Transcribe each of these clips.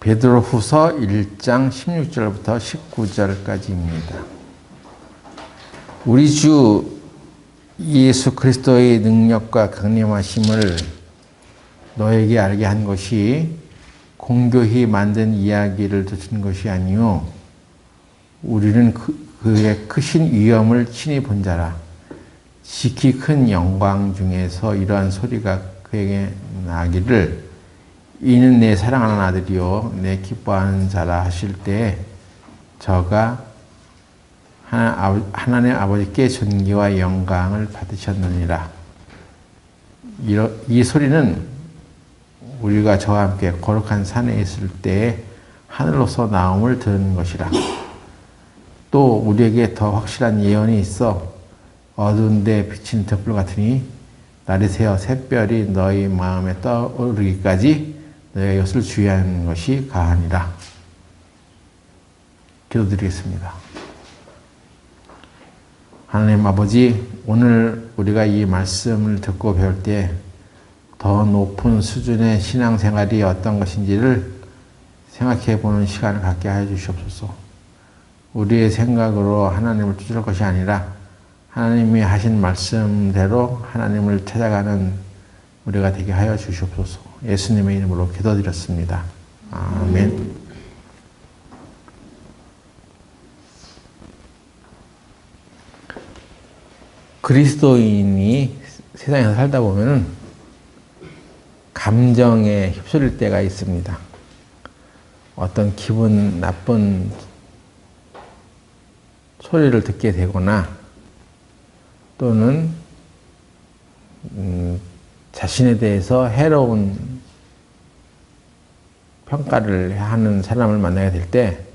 베드로후서 1장 16절부터 19절까지입니다. 우리 주 예수 그리스도의 능력과 강림하심을 너에게 알게 한 것이 공교히 만든 이야기를 듣는 것이 아니요 우리는 그의 크신 위엄을 친히 본 자라. 지극히 큰 영광 중에서 이러한 소리가 그에게 나기를 이는 내 사랑하는 아들이요 내 기뻐하는 자라 하실 때 저가 하나님 아버지께 존귀와 영광을 받으셨느니라. 이 소리는 우리가 저와 함께 거룩한 산에 있을 때에 하늘로서 나옴을 들은 것이라. 또 우리에게 더 확실한 예언이 있어 어두운 데 비친 등불 같으니 날이 새어 샛별이 너희 마음에 떠오르기까지 너희가 이것을 주의하는 것이 가하니라. 기도드리겠습니다. 하나님 아버지, 오늘 우리가 이 말씀을 듣고 배울 때 더 높은 수준의 신앙생활이 어떤 것인지를 생각해 보는 시간을 갖게 하여 주시옵소서. 우리의 생각으로 하나님을 쫓을 것이 아니라 하나님이 하신 말씀대로 하나님을 찾아가는 우리가 되게 하여 주시옵소서. 예수님의 이름으로 기도드렸습니다. 아멘. 그리스도인이 세상에서 살다 보면은 감정에 휩쓸릴 때가 있습니다. 어떤 기분 나쁜 소리를 듣게 되거나 또는 자신에 대해서 해로운 평가를 하는 사람을 만나게 될 때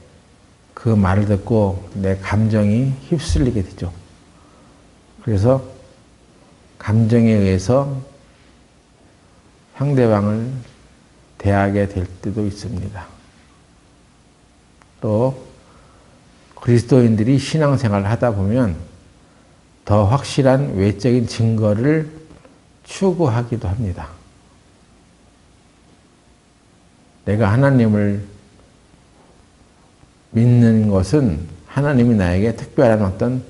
그 말을 듣고 내 감정이 휩쓸리게 되죠. 그래서 감정에 의해서 상대방을 대하게 될 때도 있습니다. 또 그리스도인들이 신앙생활을 하다 보면 더 확실한 외적인 증거를 추구하기도 합니다. 내가 하나님을 믿는 것은 하나님이 나에게 특별한 어떤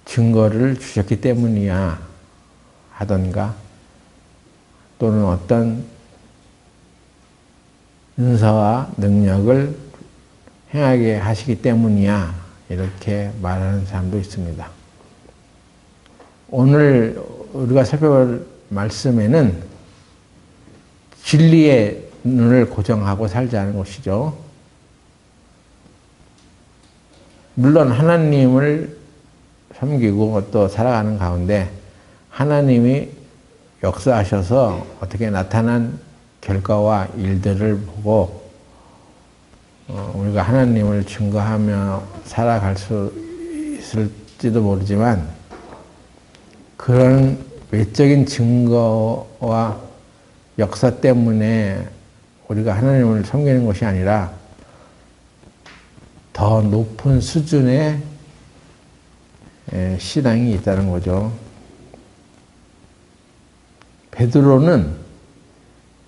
증거를 주셨기 때문이야 하던가 또는 어떤 은사와 능력을 행하게 하시기 때문이야 이렇게 말하는 사람도 있습니다. 오늘 우리가 살펴볼 말씀에는 진리의 눈을 고정하고 살자는 것이죠. 물론 하나님을 섬기고 또 살아가는 가운데 하나님이 역사하셔서 어떻게 나타난 결과와 일들을 보고 우리가 하나님을 증거하며 살아갈 수 있을지도 모르지만 그런 외적인 증거와 역사 때문에 우리가 하나님을 섬기는 것이 아니라 더 높은 수준의 신앙이 있다는 거죠. 베드로는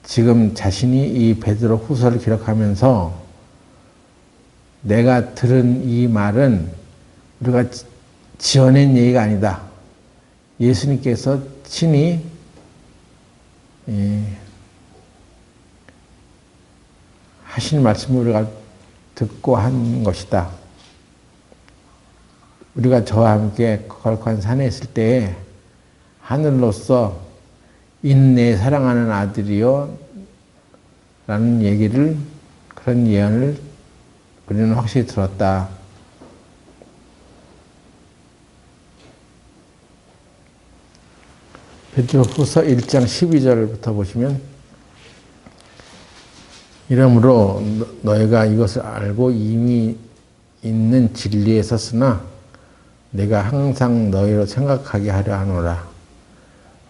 지금 자신이 이 베드로 후서를 기록하면서 내가 들은 이 말은 우리가 지어낸 얘기가 아니다. 예수님께서 친히 하신 말씀을 우리가 듣고 한 것이다. 우리가 저와 함께 거룩한 산에 있을 때에 하늘로서 내 사랑하는 아들이요 라는 얘기를 그런 예언을 우리는 확실히 들었다. 베드로후서 1장 12절부터 보시면 이러므로 너희가 이것을 알고 이미 있는 진리에 섰으나 내가 항상 너희로 생각하게 하려 하노라.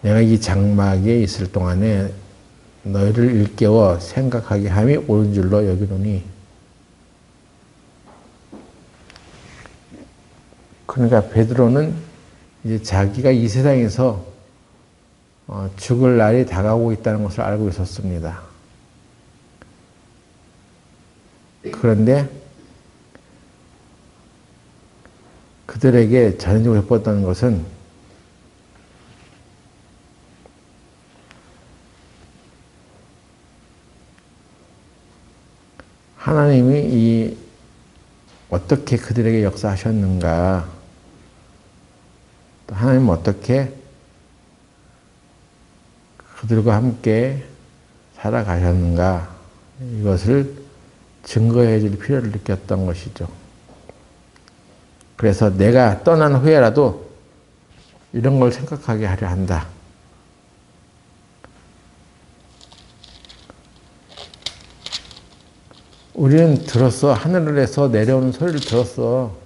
내가 이 장막에 있을 동안에 너희를 일깨워 생각하게 함이 옳은 줄로 여기노니. 그러니까 베드로는 이제 자기가 이 세상에서 죽을 날이 다가오고 있다는 것을 알고 있었습니다. 그런데 그들에게 전형적으로 해뻤던 것은 하나님이 어떻게 그들에게 역사하셨는가, 또 하나님은 어떻게 그들과 함께 살아가셨는가, 이것을 증거해 줄 필요를 느꼈던 것이죠. 그래서 내가 떠난 후에라도 이런 걸 생각하게 하려 한다. 우리는 들었어. 하늘에서 내려오는 소리를 들었어.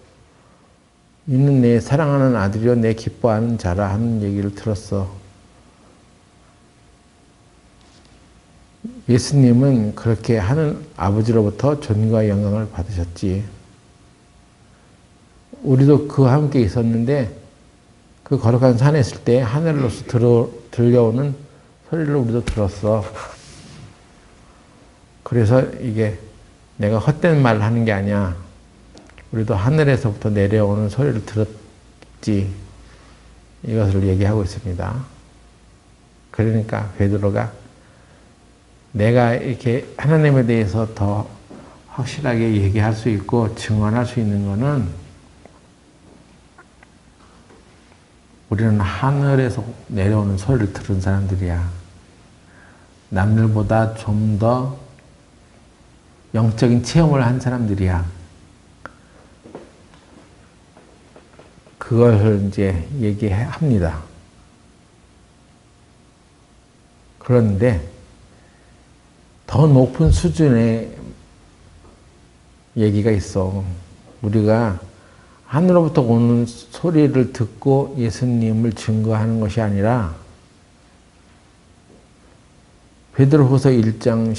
이는 내 사랑하는 아들이요 내 기뻐하는 자라 하는 얘기를 들었어. 예수님은 그렇게 하는 아버지로부터 존귀와 영광을 받으셨지. 우리도 그와 함께 있었는데 그 거룩한 산에 있을 때 하늘로서 들려오는 소리를 우리도 들었어. 그래서 이게 내가 헛된 말을 하는 게 아니야. 우리도 하늘에서부터 내려오는 소리를 들었지. 이것을 얘기하고 있습니다. 그러니까 베드로가 내가 이렇게 하나님에 대해서 더 확실하게 얘기할 수 있고 증언할 수 있는 것은 우리는 하늘에서 내려오는 소리를 들은 사람들이야. 남들보다 좀 더 영적인 체험을 한 사람들이야. 그걸 이제 얘기합니다. 그런데 더 높은 수준의 얘기가 있어. 우리가 하늘로부터 오는 소리를 듣고 예수님을 증거하는 것이 아니라 베드로후서 1장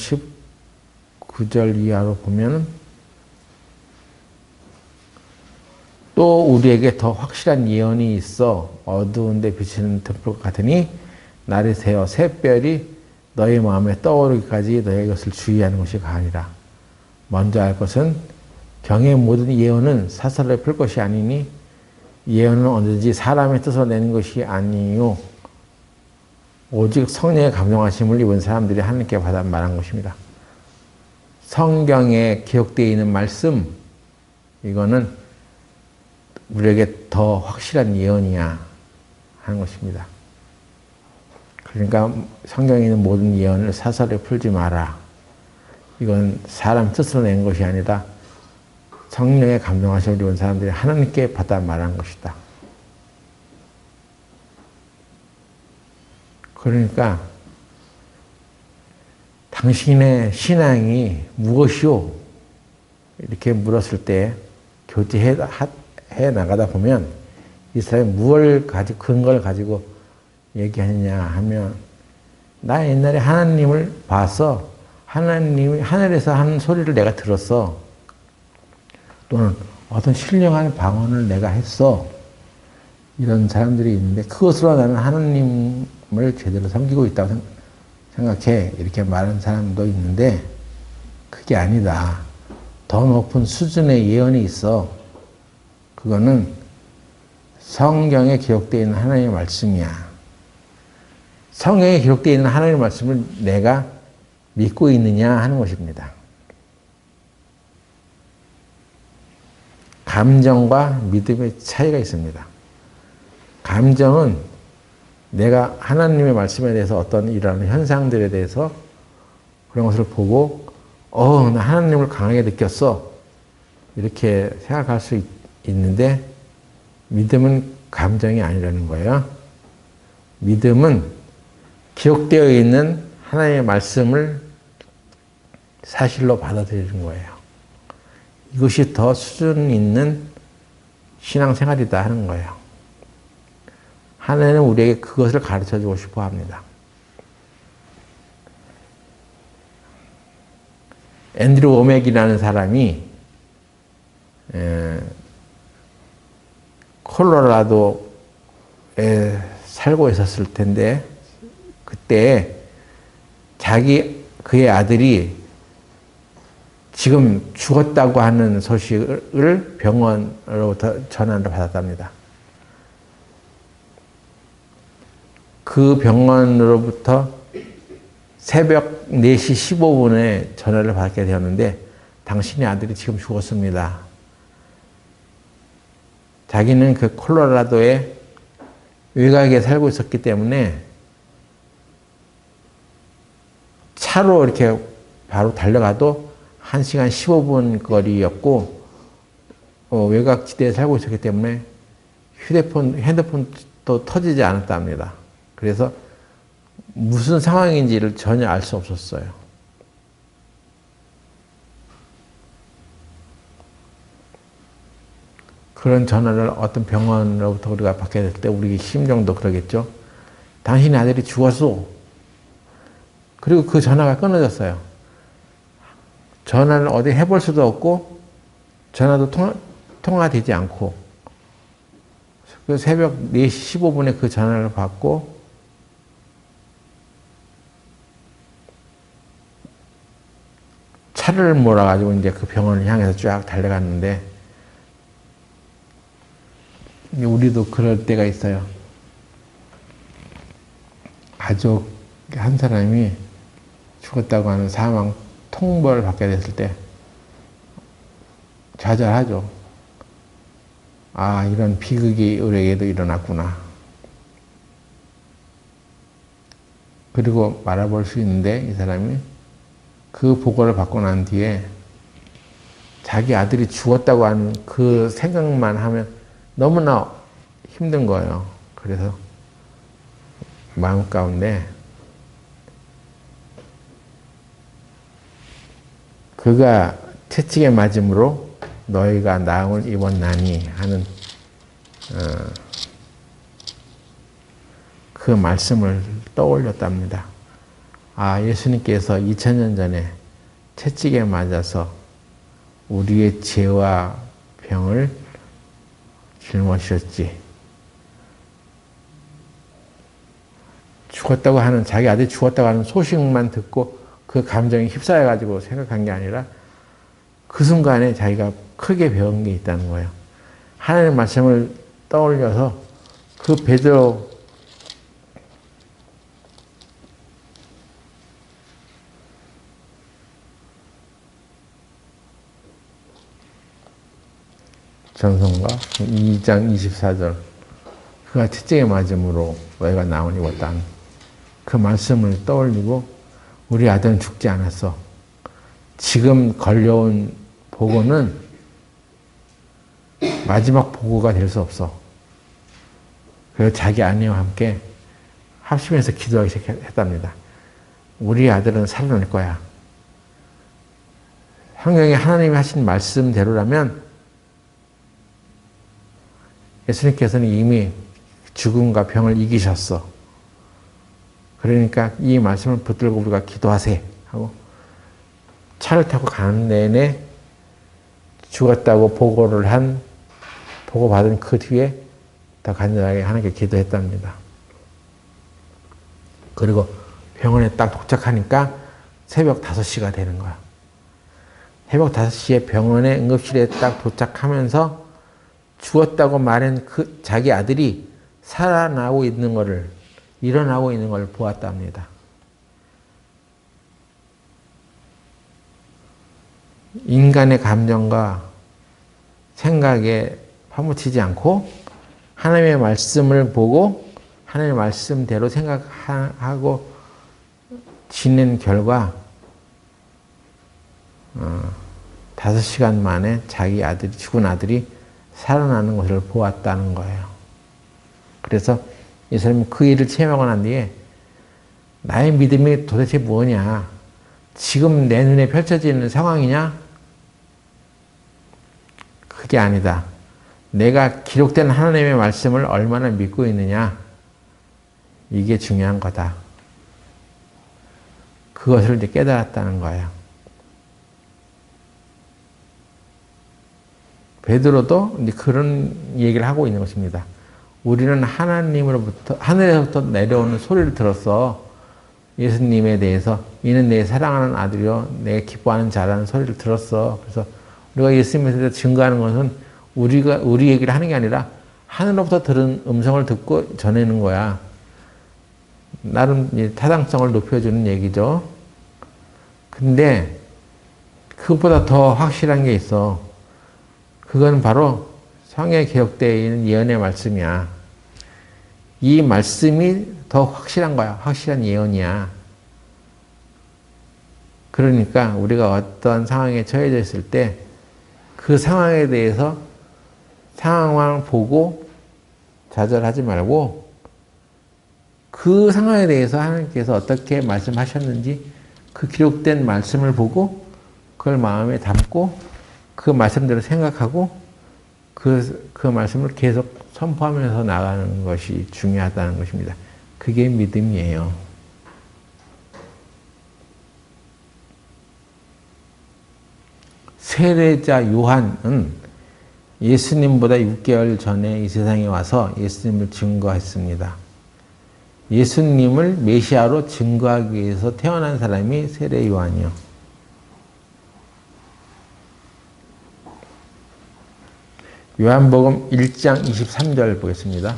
19절 이하로 보면 또 우리에게 더 확실한 예언이 있어 어두운 데 비치는 등불과 같으니 날이 새어 샛별이 너희 마음에 떠오르기까지 너희 것을 주의하는 것이 가하니라. 먼저 알 것은 경의 모든 예언은 사설에 풀 것이 아니니 예언은 언제든지 사람의 뜻으로 내는 것이 아니요 오직 성령의 감동하심을 입은 사람들이 하나님께 받아 말한 것입니다. 성경에 기록되어 있는 말씀, 이거는 우리에게 더 확실한 예언이야 하는 것입니다. 그러니까 성경에 있는 모든 예언을 사설에 풀지 마라. 이건 사람 뜻으로 낸 것이 아니라 성령의 감동하심을 입은 사람들이 하나님께 받아 말한 것이다. 그러니까 당신의 신앙이 무엇이오? 이렇게 물었을 때 교제해 나가다 보면 이 사람이 무엇을 가지고 근거를 가지고 얘기하느냐 하면 나 옛날에 하나님을 봐서 하나님이 하늘에서 하는 소리를 내가 들었어. 또는 어떤 신령한 방언을 내가 했어. 이런 사람들이 있는데 그것으로 나는 하나님을 제대로 섬기고 있다고 생각해. 이렇게 말하는 사람도 있는데 그게 아니다. 더 높은 수준의 예언이 있어. 그거는 성경에 기록되어 있는 하나님의 말씀이야. 성경에 기록되어 있는 하나님의 말씀을 내가 믿고 있느냐 하는 것입니다. 감정과 믿음의 차이가 있습니다. 감정은 내가 하나님의 말씀에 대해서 어떤 일어나는 현상들에 대해서 그런 것을 보고 나 하나님을 강하게 느꼈어. 이렇게 생각할 수 있는데 믿음은 감정이 아니라는 거예요. 믿음은 기록되어 있는 하나님의 말씀을 사실로 받아들이는 거예요. 이것이 더 수준 있는 신앙생활이다 하는 거예요. 하나님은 우리에게 그것을 가르쳐주고 싶어 합니다. 앤드류 오맥이라는 사람이 콜로라도에 살고 있었을 텐데 그때 그의 아들이 지금 죽었다고 하는 소식을 병원으로부터 전화를 받았답니다. 그 병원으로부터 새벽 4시 15분에 전화를 받게 되었는데 당신의 아들이 지금 죽었습니다. 자기는 그 콜로라도의 외곽에 살고 있었기 때문에 차로 이렇게 바로 달려가도 1시간 15분 거리였고 외곽 지대에 살고 있었기 때문에 핸드폰도 터지지 않았답니다. 그래서 무슨 상황인지를 전혀 알 수 없었어요. 그런 전화를 어떤 병원으로부터 우리가 받게 될 때 우리 심정도 그러겠죠. 당신의 아들이 죽었어. 그리고 그 전화가 끊어졌어요. 전화를 어디 해볼 수도 없고 전화도 통화되지 않고 그 새벽 4시 15분에 그 전화를 받고 차를 몰아가지고 이제 그 병원을 향해서 쫙 달려갔는데 우리도 그럴 때가 있어요. 가족 한 사람이 죽었다고 하는 사망 통보를 받게 됐을 때 좌절하죠. 아, 이런 비극이 우리에게도 일어났구나. 그리고 말아볼 수 있는데 이 사람이 그 보고를 받고 난 뒤에 자기 아들이 죽었다고 하는 그 생각만 하면 너무나 힘든 거예요. 그래서 마음 가운데 그가 채찍에 맞음으로 너희가 나음을 입었나니 하는 그 말씀을 떠올렸답니다. 아, 예수님께서 2000년 전에 채찍에 맞아서 우리의 죄와 병을 짊어지셨지. 죽었다고 하는, 자기 아들이 죽었다고 하는 소식만 듣고 그 감정에 휩싸여가지고 생각한 게 아니라 그 순간에 자기가 크게 배운 게 있다는 거예요. 하나님의 말씀을 떠올려서 그 베드로 전서가 2장 24절 그가 채찍에 맞음으로 너희가 나온 입었다. 그 말씀을 떠올리고 우리 아들은 죽지 않았어. 지금 걸려온 보고는 마지막 보고가 될 수 없어. 그래서 자기 아내와 함께 합심해서 기도하기 시작했답니다. 우리 아들은 살아날 거야. 성경에 하나님이 하신 말씀대로라면 예수님께서는 이미 죽음과 병을 이기셨어. 그러니까 이 말씀을 붙들고 우리가 기도하세 하고 차를 타고 가는 내내 죽었다고 보고받은 그 뒤에 더 간절하게 하나님께 기도했답니다. 그리고 병원에 딱 도착하니까 새벽 5시가 되는 거야. 새벽 5시에 병원에 응급실에 딱 도착하면서 죽었다고 말한 그 자기 아들이 살아나고 있는 것을, 일어나고 있는 걸 보았답니다. 인간의 감정과 생각에 파묻히지 않고 하나님의 말씀을 보고 하나님의 말씀대로 생각하고 지낸 결과 5시간 만에 자기 아들이, 죽은 아들이 살아나는 것을 보았다는 거예요. 그래서 이 사람이 그 일을 체험하고 난 뒤에 나의 믿음이 도대체 뭐냐? 지금 내 눈에 펼쳐지는 상황이냐? 그게 아니다. 내가 기록된 하나님의 말씀을 얼마나 믿고 있느냐? 이게 중요한 거다. 그것을 이제 깨달았다는 거예요. 베드로도 이제 그런 얘기를 하고 있는 것입니다. 우리는 하나님으로부터, 하늘에서부터 내려오는 소리를 들었어. 예수님에 대해서 이는 내 사랑하는 아들이요 내가 기뻐하는 자라는 소리를 들었어. 그래서 우리가 예수님에 대해서 증거하는 것은 우리 얘기를 하는 게 아니라 하늘로부터 들은 음성을 듣고 전하는 거야. 나름 타당성을 높여주는 얘기죠. 근데 그것보다 더 확실한 게 있어. 그건 바로 성경에 기록되어 있는 예언의 말씀이야. 이 말씀이 더 확실한 거야. 확실한 예언이야. 그러니까 우리가 어떤 상황에 처해져 있을 때 그 상황에 대해서 상황만 보고 좌절하지 말고 그 상황에 대해서 하나님께서 어떻게 말씀하셨는지 그 기록된 말씀을 보고 그걸 마음에 담고 그 말씀대로 생각하고 그 말씀을 계속 선포하면서 나가는 것이 중요하다는 것입니다. 그게 믿음이에요. 세례자 요한은 예수님보다 6개월 전에 이 세상에 와서 예수님을 증거했습니다. 예수님을 메시아로 증거하기 위해서 태어난 사람이 세례 요한이요. 요한복음 1장 23절 보겠습니다.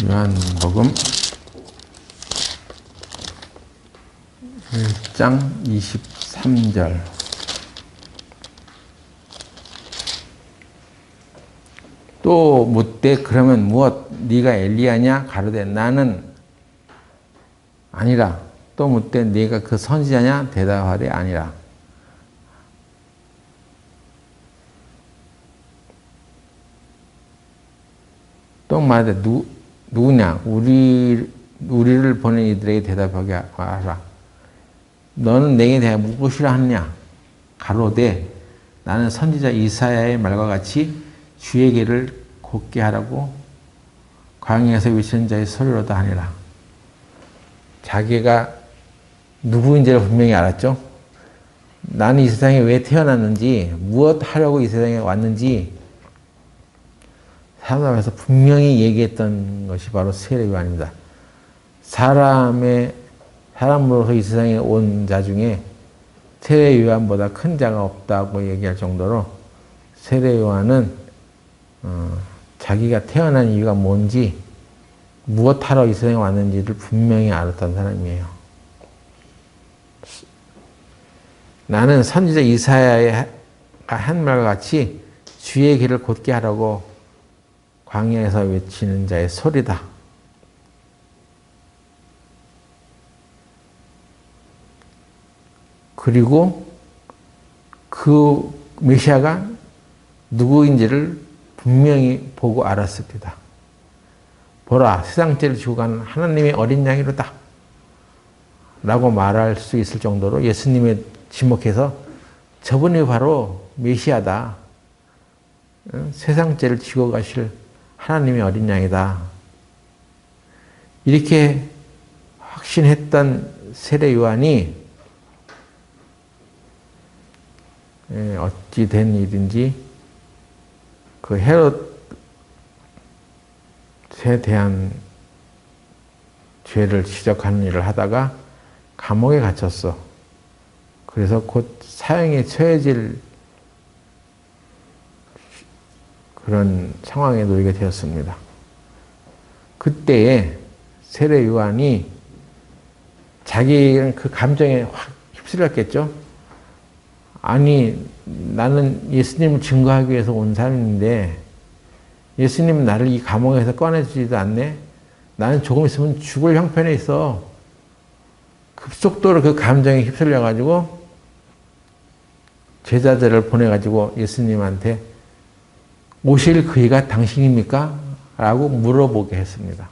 요한복음 1장 23절 또 묻되 그러면 무엇 네가 엘리야냐 가로되 나는 아니라 또 묻되 네가 그 선지자냐 대답하되 아니라. 또 말하되 누구냐? 우리를 보낸 이들에게 대답하게 하라. 너는 내게 대하여 무엇이라 하느냐? 가로되 나는 선지자 이사야의 말과 같이 주의 길을 곧게 하라고 광야에서 외치는 자의 소리로다 하니라. 자기가 누구인지를 분명히 알았죠. 나는 이 세상에 왜 태어났는지, 무엇 하려고 이 세상에 왔는지 사람에서 분명히 얘기했던 것이 바로 세례 요한입니다. 사람으로서 이 세상에 온 자 중에 세례 요한보다 큰 자가 없다고 얘기할 정도로 세례 요한은 자기가 태어난 이유가 뭔지 무엇하러 이 세상에 왔는지를 분명히 알았던 사람이에요. 나는 선지자 이사야의 한 말과 같이 주의 길을 곧게 하라고 광야에서 외치는 자의 소리다. 그리고 그 메시아가 누구인지를 분명히 보고 알았습니다. 보라, 세상죄를 지고 가는 하나님의 어린 양이로다 라고 말할 수 있을 정도로 예수님에 지목해서 저분이 바로 메시아다. 세상죄를 지고 가실 하나님의 어린 양이다. 이렇게 확신했던 세례 요한이 어찌 된 일인지 그 헤롯에 대한 죄를 지적하는 일을 하다가 감옥에 갇혔어. 그래서 곧 사형에 처해질 그런 상황에 놓이게 되었습니다. 그때에 세례 요한이 자기 그 감정에 확 휩쓸렸겠죠. 아니, 나는 예수님을 증거하기 위해서 온 사람인데 예수님은 나를 이 감옥에서 꺼내주지도 않네. 나는 조금 있으면 죽을 형편에 있어. 급속도로 그 감정에 휩쓸려가지고 제자들을 보내가지고 예수님한테 오실 그이가 당신입니까? 라고 물어보게 했습니다.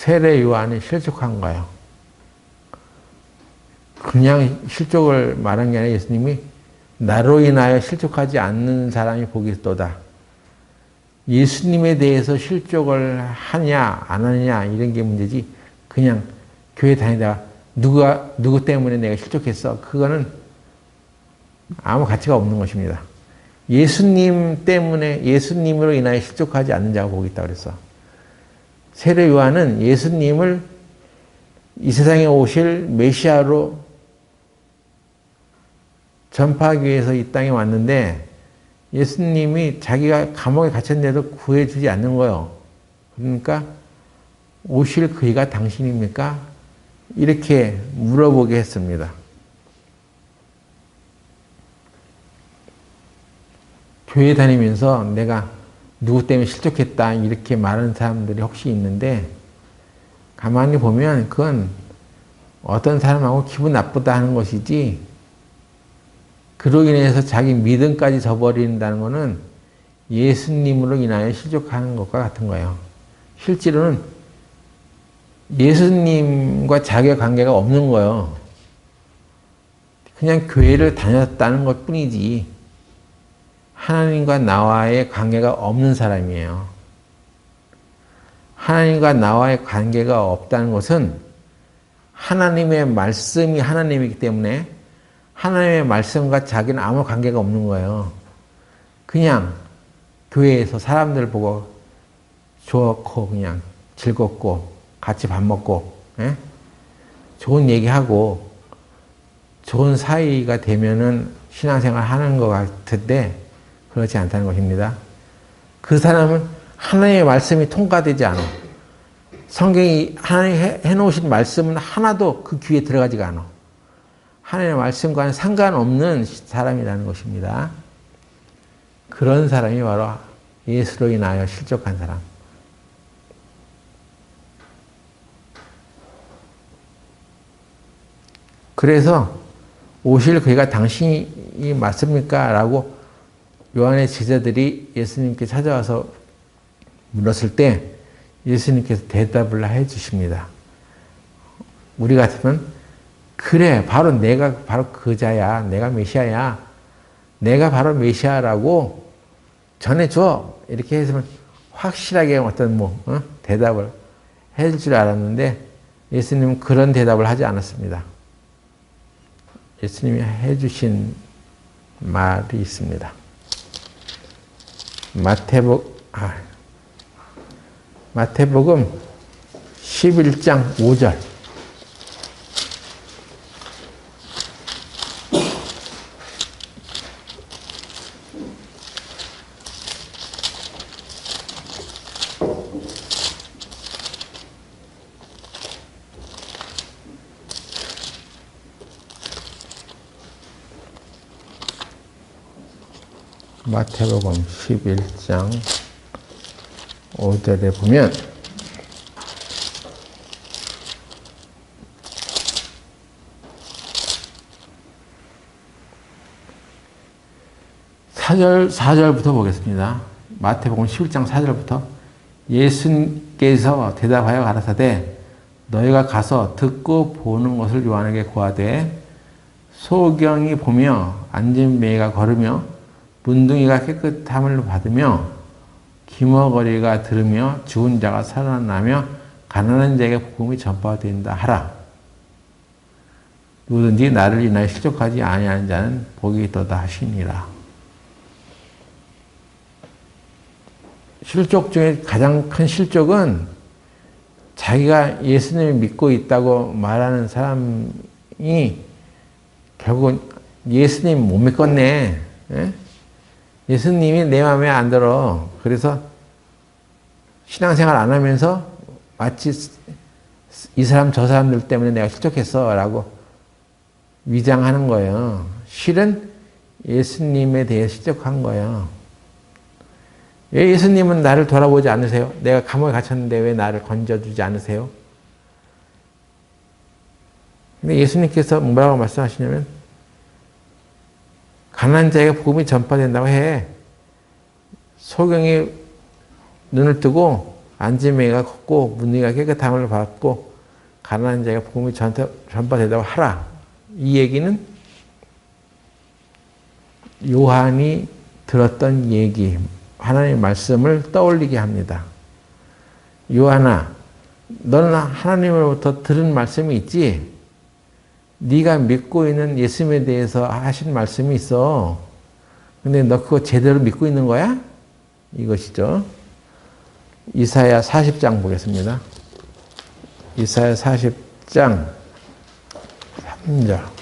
세례 요한이 실족한 거예요. 그냥 실족을 말한 게 아니라 예수님이 나로 인하여 실족하지 않는 사람이 복이 있도다. 예수님에 대해서 실족을 하냐 안 하느냐 이런 게 문제지, 그냥 교회 다니다가 누구 때문에 내가 실족했어, 그거는 아무 가치가 없는 것입니다. 예수님 때문에, 예수님으로 인하여 실족하지 않는 자가 복이 있다고 그랬어. 세례 요한은 예수님을 이 세상에 오실 메시아로 전파하기 위해서 이 땅에 왔는데 예수님이 자기가 감옥에 갇혔는데도 구해주지 않는 거예요. 그러니까 오실 그이가 당신입니까? 이렇게 물어보게 했습니다. 교회 다니면서 내가 누구 때문에 실족했다 이렇게 말하는 사람들이 혹시 있는데, 가만히 보면 그건 어떤 사람하고 기분 나쁘다 하는 것이지, 그로 인해서 자기 믿음까지 저버린다는 것은 예수님으로 인하여 실족하는 것과 같은 거예요. 실제로는 예수님과 자기의 관계가 없는 거예요. 그냥 교회를 다녔다는 것 뿐이지 하나님과 나와의 관계가 없는 사람이에요. 하나님과 나와의 관계가 없다는 것은 하나님의 말씀이 하나님이기 때문에 하나님의 말씀과 자기는 아무 관계가 없는 거예요. 그냥 교회에서 사람들 보고 좋고 그냥 즐겁고 같이 밥 먹고 좋은 얘기하고 좋은 사이가 되면은 신앙생활 하는 것 같은데 그렇지 않다는 것입니다. 그 사람은 하나님의 말씀이 통과되지 않아. 성경이 하나님 해놓으신 말씀은 하나도 그 귀에 들어가지가 않아. 하나님의 말씀과는 상관없는 사람이라는 것입니다. 그런 사람이 바로 예수로 인하여 실족한 사람. 그래서 오실 그이가 당신이 맞습니까? 라고 요한의 제자들이 예수님께 찾아와서 물었을 때 예수님께서 대답을 해 주십니다. 우리 같으면 그래, 바로 내가 바로 그자야, 내가 메시아야, 내가 바로 메시아라고 전해줘, 이렇게 했으면 확실하게 어떤 대답을 해줄 줄 알았는데 예수님은 그런 대답을 하지 않았습니다. 예수님이 해주신 말이 있습니다. 마태복음 11장 5절. 마태복음 11장 5절에 보면 사절부터 보겠습니다. 마태복음 11장 4절부터 예수께서 대답하여 가라사대 너희가 가서 듣고 보는 것을 요한에게 고하되 소경이 보며 앉은 매가 걸으며 문둥이가 깨끗함을 받으며 기머거리가 들으며 죽은 자가 살아나며 가난한 자에게 복음이 전파된다 하라. 누구든지 나를 인하여 실족하지 아니하는 자는 복이 있도다 하시니라. 실족 중에 가장 큰 실족은 자기가 예수님을 믿고 있다고 말하는 사람이 결국은 예수님 못 믿겠네. 예수님이 내 마음에 안 들어. 그래서 신앙생활 안 하면서 마치 이 사람 저 사람들 때문에 내가 실족했어 라고 위장하는 거예요. 실은 예수님에 대해 실족한 거예요. 왜 예수님은 나를 돌아보지 않으세요? 내가 감옥에 갇혔는데 왜 나를 건져주지 않으세요? 근데 예수님께서 뭐라고 말씀하시냐면 가난한 자에게 복음이 전파된다고 해. 소경이 눈을 뜨고 앉은 매가 걷고 문의가 깨끗함을 받고 가난한 자가 복음이 전파되다고 하라. 이 얘기는 요한이 들었던 얘기, 하나님의 말씀을 떠올리게 합니다. 요한아, 너는 하나님으로부터 들은 말씀이 있지? 네가 믿고 있는 예수님에 대해서 하신 말씀이 있어. 근데 너 그거 제대로 믿고 있는 거야? 이것이죠. 이사야 40장 보겠습니다. 이사야 40장 3절.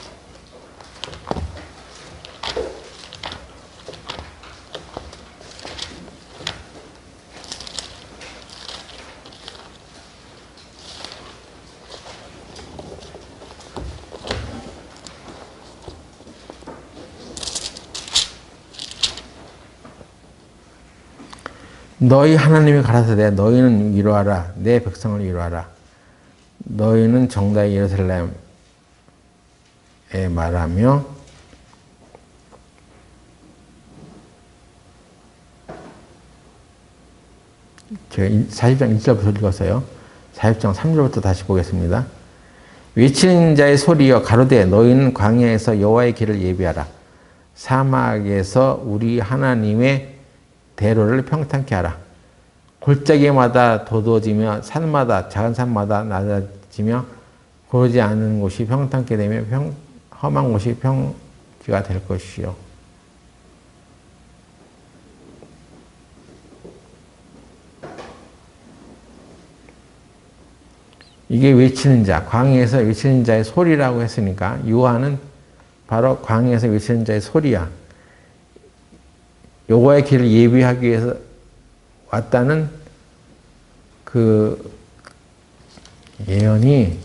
너희 하나님이 가라사대 너희는 이루하라. 내 백성을 이루하라. 너희는 정다이 예루살렘에 말하며 제가 40장 1절부터 읽었어요. 40장 3절부터 다시 보겠습니다. 외치는 자의 소리여 가로되 너희는 광야에서 여호와의 길을 예비하라. 사막에서 우리 하나님의 대로를 평탄케 하라. 골짜기마다 도도지며 산마다 작은 산마다 낮아지며 고르지 않은 곳이 평탄케 되며 험한 곳이 평지가 될 것이요. 이게 외치는 자, 광야에서 외치는 자의 소리라고 했으니까 요한은 바로 광야에서 외치는 자의 소리야. 여호와의 길을 예비하기 위해서 왔다는 그 예언이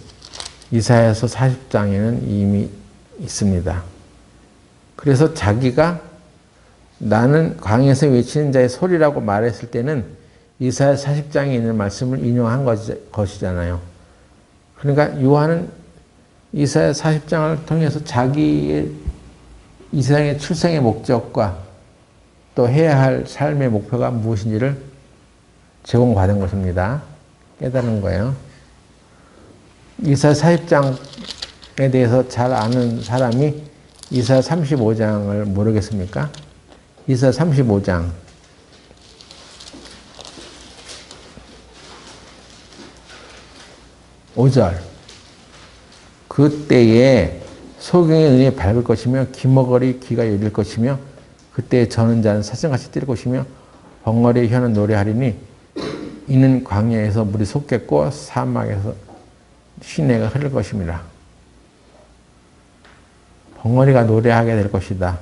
이사야서 40장에는 이미 있습니다. 그래서 자기가 나는 광야에서 외치는 자의 소리라고 말했을 때는 이사야 40장에 있는 말씀을 인용한 것이잖아요. 그러니까 요한은 이사야 40장을 통해서 자기의 이 세상의 출생의 목적과 또 해야 할 삶의 목표가 무엇인지를 제공받은 것입니다. 깨달은 거예요. 이사야 40장에 대해서 잘 아는 사람이 이사야 35장을 모르겠습니까? 이사야 35장. 5절. 그때에 소경의 눈이 밝을 것이며 기머거리 귀가 열릴 것이며 그때 저는 자는 사슴같이 뛸 것이며 벙어리의 혀는 노래하리니 이는 광야에서 물이 솟겠고 사막에서 시내가 흐를 것입니다. 벙어리가 노래하게 될 것이다.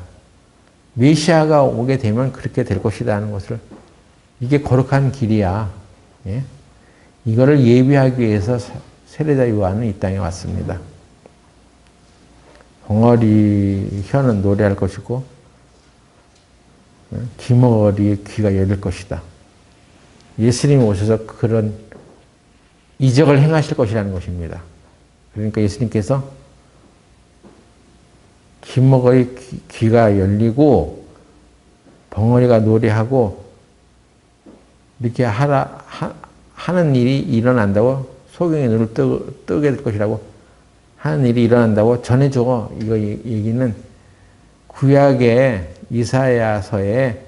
메시아가 오게 되면 그렇게 될 것이다 하는 것을, 이게 거룩한 길이야. 예? 이거를 예비하기 위해서 세례자 요한은 이 땅에 왔습니다. 벙어리 혀는 노래할 것이고 기머리의 귀가 열릴 것이다. 예수님이 오셔서 그런 이적을 행하실 것이라는 것입니다. 그러니까 예수님께서 기머리 귀가 열리고 벙어리가 노래하고 이렇게 하는 일이 일어난다고, 소경의 눈을 뜨게 될 것이라고 하는 일이 일어난다고 전해줘. 이거 얘기는 구약의 이사야서에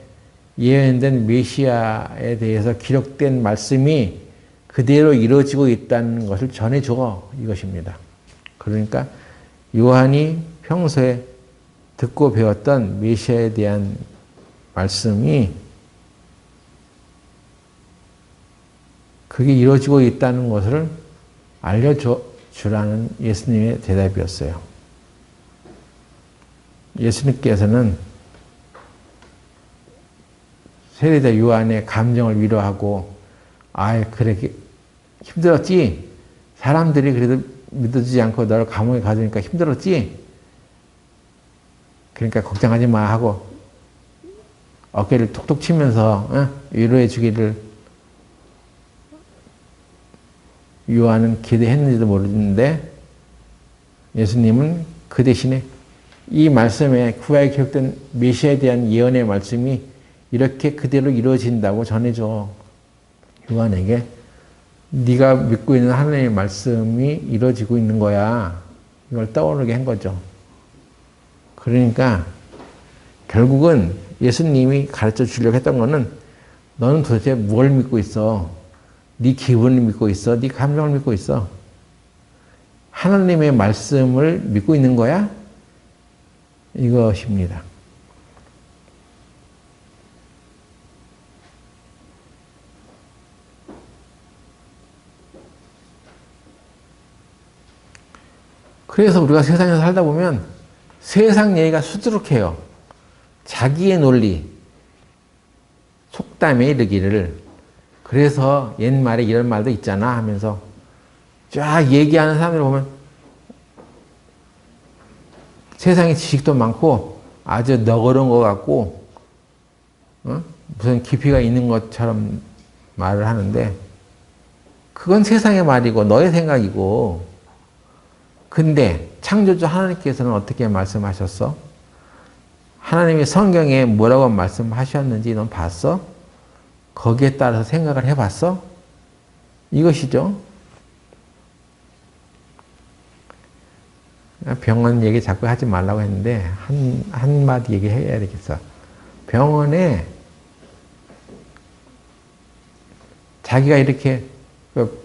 예언된 메시아에 대해서 기록된 말씀이 그대로 이루어지고 있다는 것을 전해줘. 이것입니다. 그러니까 요한이 평소에 듣고 배웠던 메시아에 대한 말씀이 그게 이루어지고 있다는 것을 알려주라는 예수님의 대답이었어요. 예수님께서는 세례자 요한의 감정을 위로하고, 그래, 힘들었지? 사람들이 그래도 믿어주지 않고 너를 감옥에 가두니까 힘들었지? 그러니까 걱정하지 마 하고 어깨를 톡톡 치면서 위로해 주기를 요한은 기대했는지도 모르는데, 예수님은 그 대신에 이 말씀에 구약에 기록된 메시아에 대한 예언의 말씀이 이렇게 그대로 이루어진다고 전해줘. 요한에게 네가 믿고 있는 하나님의 말씀이 이루어지고 있는 거야. 이걸 떠오르게 한 거죠. 그러니까 결국은 예수님이 가르쳐 주려고 했던 거는 너는 도대체 뭘 믿고 있어? 네 기분을 믿고 있어? 네 감정을 믿고 있어? 하나님의 말씀을 믿고 있는 거야? 이것입니다. 그래서 우리가 세상에서 살다 보면 세상 얘기가 수두룩해요. 자기의 논리, 속담에 이르기를 그래서 옛말에 이런 말도 있잖아 하면서 쫙 얘기하는 사람들 보면 세상에 지식도 많고 아주 너그러운 것 같고 무슨 깊이가 있는 것처럼 말을 하는데 그건 세상의 말이고 너의 생각이고 근데 창조주 하나님께서는 어떻게 말씀하셨어? 하나님이 성경에 뭐라고 말씀하셨는지 넌 봤어? 거기에 따라서 생각을 해봤어? 이것이죠. 병원 얘기 자꾸 하지 말라고 했는데 한마디 얘기해야 되겠어. 병원에 자기가 이렇게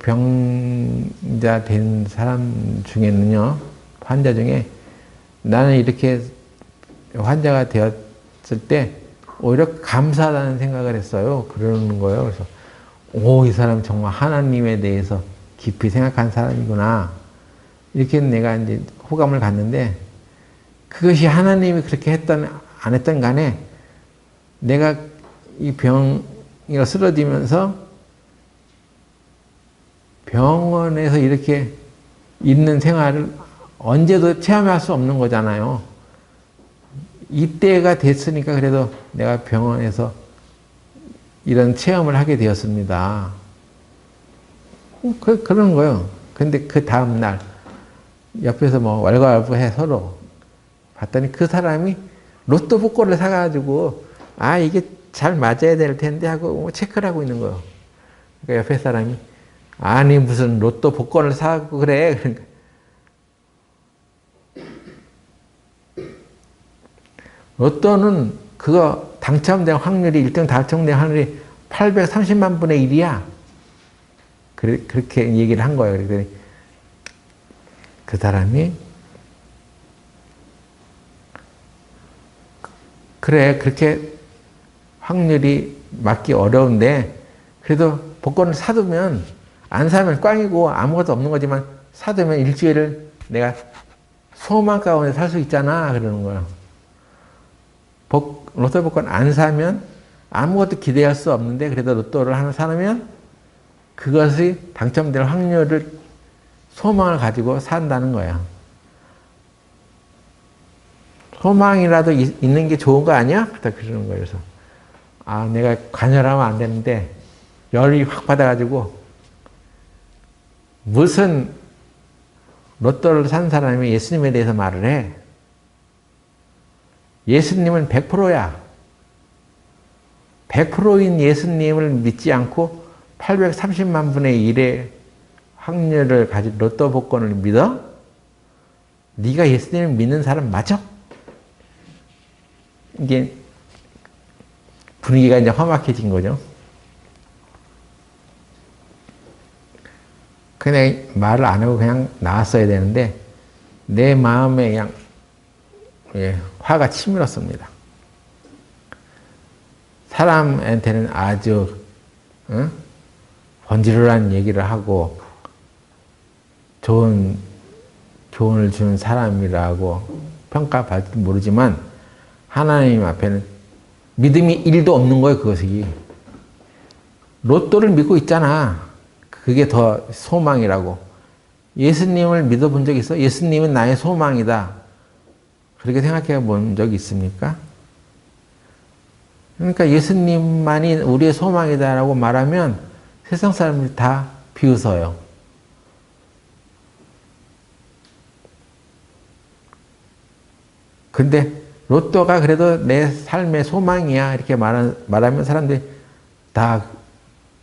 병자 된 사람 중에는요, 환자 중에 나는 이렇게 환자가 되었을 때 오히려 감사하다는 생각을 했어요. 그러는 거예요. 그래서 이 사람 정말 하나님에 대해서 깊이 생각한 사람이구나. 이렇게 내가 이제 호감을 갖는데 그것이 하나님이 그렇게 했던 안 했던 간에 내가 이 병이가 쓰러지면서 병원에서 이렇게 있는 생활을 언제도 체험할 수 없는 거잖아요. 이때가 됐으니까 그래도 내가 병원에서 이런 체험을 하게 되었습니다. 그런 거예요. 근데 그 다음날 옆에서 뭐 왈가왈부해 서로 봤더니 그 사람이 로또 복권을 사가지고 이게 잘 맞아야 될 텐데 하고 체크를 하고 있는 거예요. 그러니까 옆에 사람이 아니 무슨 로또 복권을 사고 그래. 그러니까 로또는 그거 당첨된 확률이 1등 당첨된 확률이 830만 분의 1이야. 그렇게 얘기를 한 거예요. 그랬더니 그 사람이 그래 그렇게 확률이 맞기 어려운데 그래도 복권을 사두면 안 사면 꽝이고 아무것도 없는 거지만 사두면 일주일을 내가 소망 가운데 살 수 있잖아 그러는 거예요. 로또 복권 안 사면 아무것도 기대할 수 없는데 그래도 로또를 하나 사면 그것이 당첨될 확률을 소망을 가지고 산다는 거야. 소망이라도 있는 게 좋은 거 아니야? 그러는 거예요. 그래서 내가 관여하면 안 되는데 열이 확 받아가지고 무슨 로또를 산 사람이 예수님에 대해서 말을 해. 예수님은 100%야. 100%인 예수님을 믿지 않고 830만 분의 1의 확률을 가진 로또 복권을 믿어? 네가 예수님을 믿는 사람 맞아? 이게 분위기가 이제 험악해진 거죠. 그냥 말을 안 하고 그냥 나왔어야 되는데 내 마음에 그냥 화가 치밀었습니다. 사람한테는 아주 번지르르한 얘기를 하고 좋은 교훈을 주는 사람이라고 평가받을지 모르지만 하나님 앞에는 믿음이 1도 없는 거예요. 그것이. 로또를 믿고 있잖아. 그게 더 소망이라고. 예수님을 믿어본 적 있어? 예수님은 나의 소망이다. 그렇게 생각해 본 적이 있습니까? 그러니까 예수님만이 우리의 소망이다라고 말하면 세상 사람들이 다 비웃어요. 근데 로또가 그래도 내 삶의 소망이야 이렇게 말하면 사람들이 다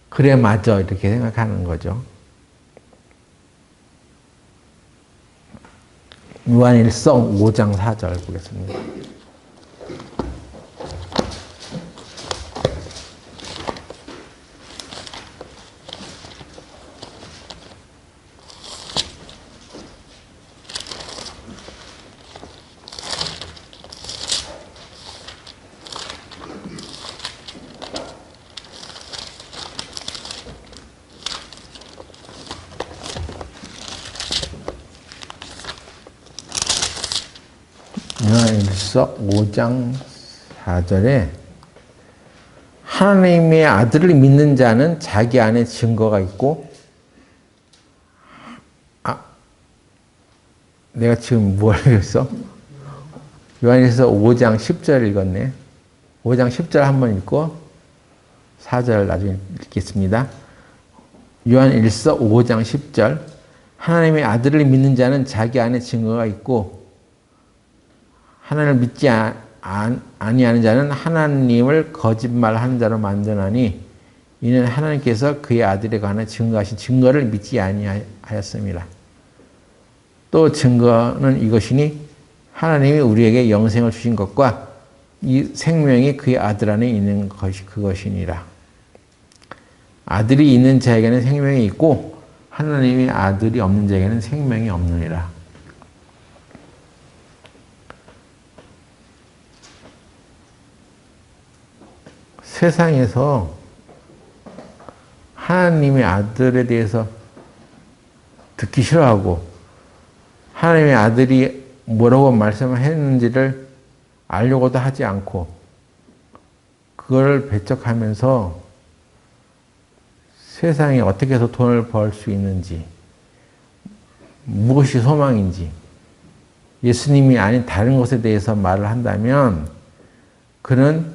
그래 맞아 이렇게 생각하는 거죠. 요한일서 5장 4절 보겠습니다. 요한일서 5장 4절에 하나님의 아들을 믿는 자는 자기 안에 증거가 있고 내가 지금 뭘 읽었어? 요한일서 5장 10절 읽었네. 5장 10절 한번 읽고 4절 나중에 읽겠습니다. 요한일서 5장 10절 하나님의 아들을 믿는 자는 자기 안에 증거가 있고 하나님을 믿지 아니하는 자는 하나님을 거짓말하는 자로 만드나니 이는 하나님께서 그의 아들에 관한 증거하신 증거를 믿지 아니하였습니다. 또 증거는 이것이니 하나님이 우리에게 영생을 주신 것과 이 생명이 그의 아들 안에 있는 것이 그것이니라. 아들이 있는 자에게는 생명이 있고 하나님의 아들이 없는 자에게는 생명이 없느니라. 세상에서 하나님의 아들에 대해서 듣기 싫어하고 하나님의 아들이 뭐라고 말씀했는지를 알려고도 하지 않고 그걸 배척하면서 세상에 어떻게 해서 돈을 벌 수 있는지 무엇이 소망인지 예수님이 아닌 다른 것에 대해서 말을 한다면 그는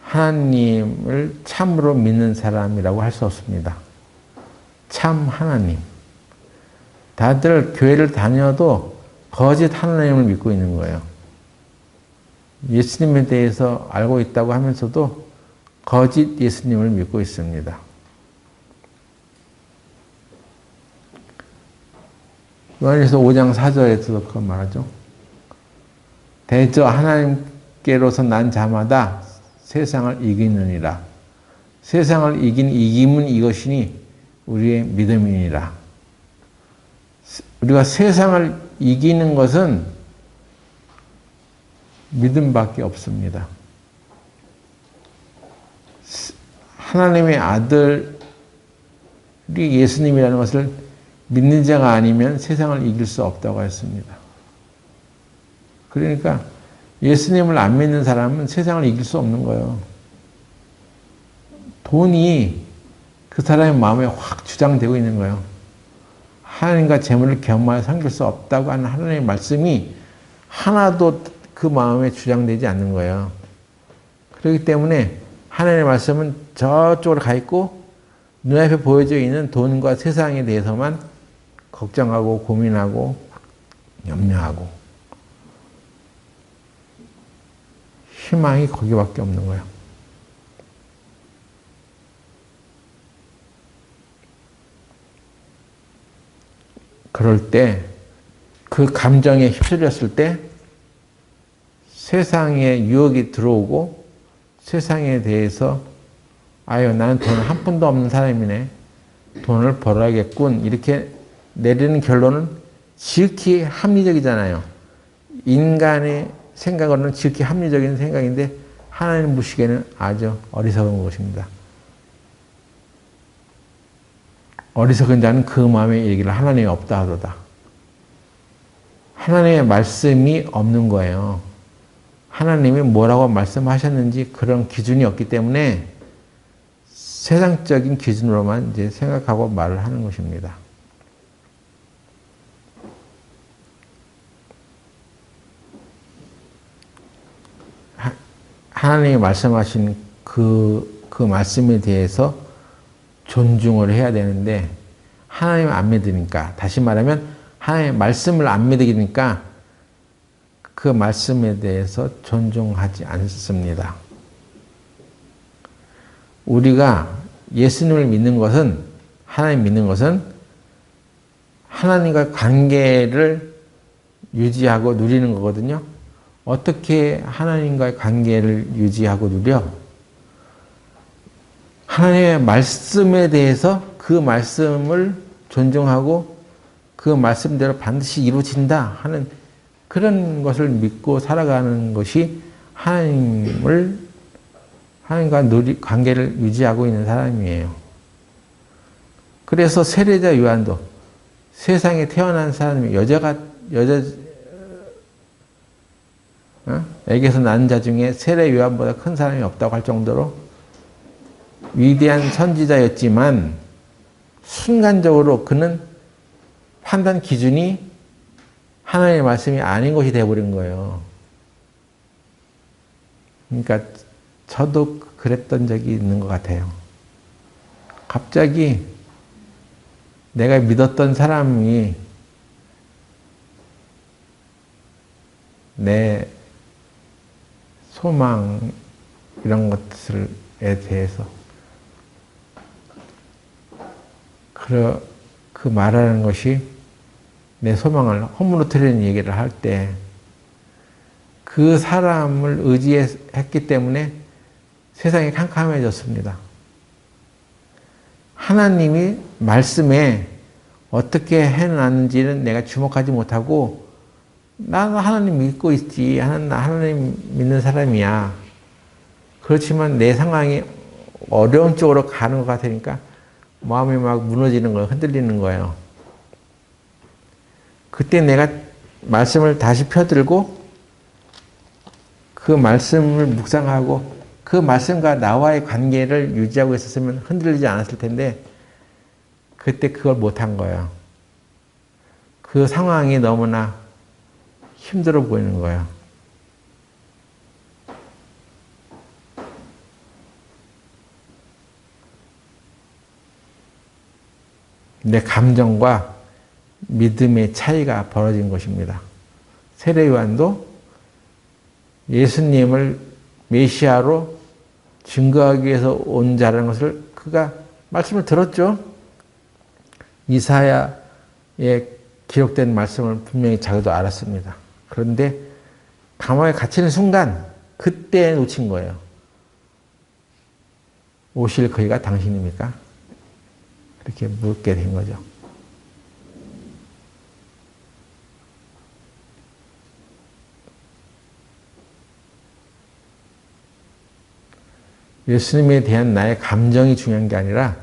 하나님을 참으로 믿는 사람이라고 할 수 없습니다. 참 하나님. 다들 교회를 다녀도 거짓 하나님을 믿고 있는 거예요. 예수님에 대해서 알고 있다고 하면서도 거짓 예수님을 믿고 있습니다. 요한일서 5장 4절에서도 그런 말하죠. 대저 하나님께로서 난 자마다 세상을 이기느니라. 세상을 이긴 이김은 이것이니 우리의 믿음이니라. 우리가 세상을 이기는 것은 믿음밖에 없습니다. 하나님의 아들이 예수님이라는 것을 믿는 자가 아니면 세상을 이길 수 없다고 했습니다. 그러니까 예수님을 안 믿는 사람은 세상을 이길 수 없는 거예요. 돈이 그 사람의 마음에 확 주장되고 있는 거예요. 하나님과 재물을 겸하여 섬길 수 없다고 하는 하나님의 말씀이 하나도 그 마음에 주장되지 않는 거예요. 그렇기 때문에 하나님의 말씀은 저쪽으로 가 있고 눈앞에 보여져 있는 돈과 세상에 대해서만 걱정하고 고민하고 염려하고 희망이 거기밖에 없는 거예요. 그럴 때 그 감정에 휩쓸렸을 때 세상에 유혹이 들어오고 세상에 대해서 아유 나는 돈 한 푼도 없는 사람이네. 돈을 벌어야겠군. 이렇게 내리는 결론은 지극히 합리적이잖아요. 인간의 생각으로는 지극히 합리적인 생각인데 하나님 보시기에는 아주 어리석은 것입니다. 어리석은 자는 그 마음에 얘기를 하나님이 없다 하도다. 하나님의 말씀이 없는 거예요. 하나님이 뭐라고 말씀하셨는지 그런 기준이 없기 때문에 세상적인 기준으로만 이제 생각하고 말을 하는 것입니다. 하나님이 말씀하신 그 말씀에 대해서 존중을 해야 되는데 하나님을 안 믿으니까 다시 말하면 하나님의 말씀을 안 믿으니까 그 말씀에 대해서 존중하지 않습니다. 우리가 예수님을 믿는 것은, 하나님 믿는 것은 하나님과 관계를 유지하고 누리는 거거든요. 어떻게 하나님과의 관계를 유지하고 누려? 하나님의 말씀에 대해서 그 말씀을 존중하고 그 말씀대로 반드시 이루어진다 하는 그런 것을 믿고 살아가는 것이 하나님과 관계를 유지하고 있는 사람이에요. 그래서 세례자 요한도 세상에 태어난 사람이 에게서 난 자 중에 세례 요한보다 큰 사람이 없다고 할 정도로 위대한 선지자였지만 순간적으로 그는 판단 기준이 하나님의 말씀이 아닌 것이 되어버린 거예요. 그러니까 저도 그랬던 적이 있는 것 같아요. 갑자기 내가 믿었던 사람이 내 소망 이런 것들에 대해서 그 말하는 것이 내 소망을 허물어뜨리는 얘기를 할 때 그 사람을 의지했기 때문에 세상이 캄캄해졌습니다. 하나님이 말씀에 어떻게 해놨는지는 내가 주목하지 못하고 나는 하나님 믿고 있지. 하나님 믿는 사람이야. 그렇지만 내 상황이 어려운 쪽으로 가는 것 같으니까 마음이 막 무너지는 거예요. 흔들리는 거예요. 그때 내가 말씀을 다시 펴들고 그 말씀을 묵상하고 그 말씀과 나와의 관계를 유지하고 있었으면 흔들리지 않았을 텐데 그때 그걸 못한 거예요. 그 상황이 너무나 힘들어 보이는 거예요. 내 감정과 믿음의 차이가 벌어진 것입니다. 세례 요한도 예수님을 메시아로 증거하기 위해서 온 자라는 것을 그가 말씀을 들었죠. 이사야에 기록된 말씀을 분명히 자기도 알았습니다. 그런데 감옥에 갇히는 순간 그때 놓친 거예요. 오실 그이가 당신입니까? 그렇게 묻게 된 거죠. 예수님에 대한 나의 감정이 중요한 게 아니라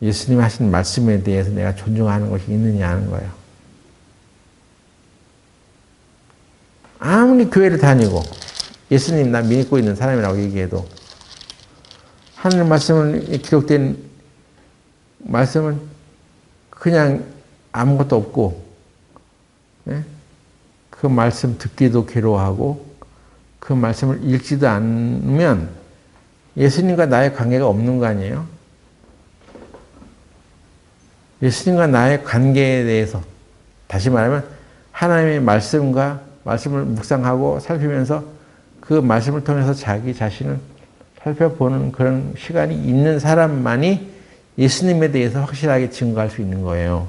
예수님이 하신 말씀에 대해서 내가 존중하는 것이 있느냐 하는 거예요. 아무리 교회를 다니고 예수님 나 믿고 있는 사람이라고 얘기해도 하늘 말씀을 기록된 말씀은 그냥 아무것도 없고 그 말씀 듣기도 괴로워하고 그 말씀을 읽지도 않으면 예수님과 나의 관계가 없는 거 아니에요? 예수님과 나의 관계에 대해서 다시 말하면 하나님의 말씀과 말씀을 묵상하고 살피면서 그 말씀을 통해서 자기 자신을 살펴보는 그런 시간이 있는 사람만이 예수님에 대해서 확실하게 증거할 수 있는 거예요.